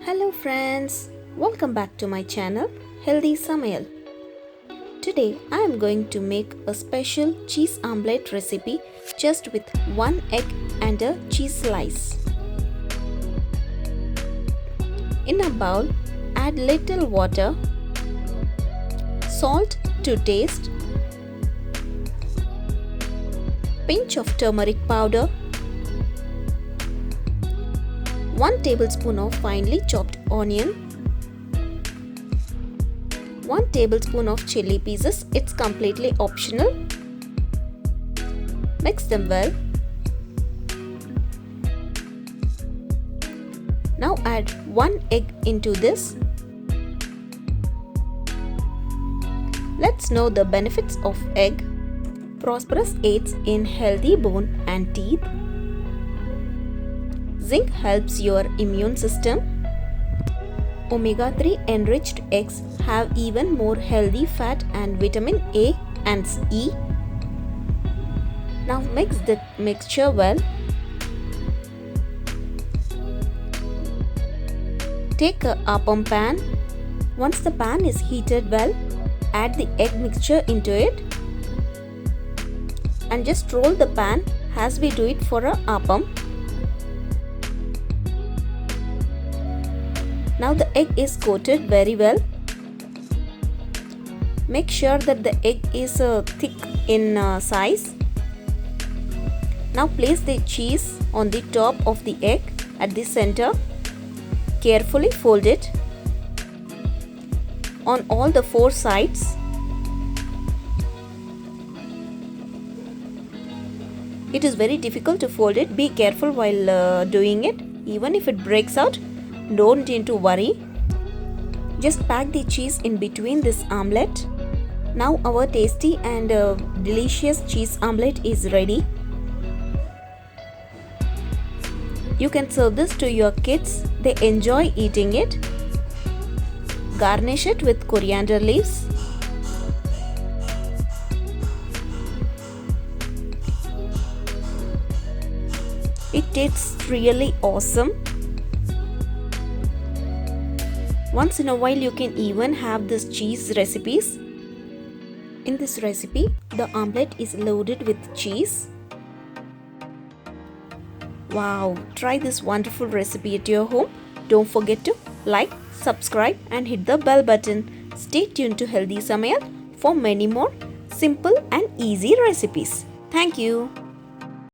Hello friends, welcome back to my channel Healthy Samayal. Today I am going to make a special cheese omelette recipe just with one egg and a cheese slice. In a bowl, add little water, salt to taste, pinch of turmeric powder, 1 tablespoon of finely chopped onion, 1 tablespoon of chili pieces, it's completely optional. Mix them well. Now add 1 egg into this. Let's know the benefits of egg. Phosphorus aids in healthy bone and teeth. Zinc helps your immune system. Omega-3 enriched eggs have even more healthy fat and vitamin A and E. Now mix the mixture well. Take a appam pan. Once the pan is heated well, add the egg mixture into it and just roll the pan as we do it for a appam. Now the egg is coated very well. Make sure that the egg is thick in size. Now place the cheese on the top of the egg at the center. Carefully fold it on all the 4 sides. It is very difficult to fold it. Be careful while doing it. Even if it breaks out, don't need to worry. Just pack the cheese in between this omelette. Now our tasty and delicious cheese omelette is ready. You can serve this to your kids. They enjoy eating it. Garnish it with coriander leaves. It tastes really awesome. Once in a while you can even have this cheese recipes. In this recipe, the omelette is loaded with cheese. Wow, try this wonderful recipe at your home. Don't forget to like, subscribe and hit the bell button. Stay tuned to Healthy Samayal for many more simple and easy recipes. Thank you.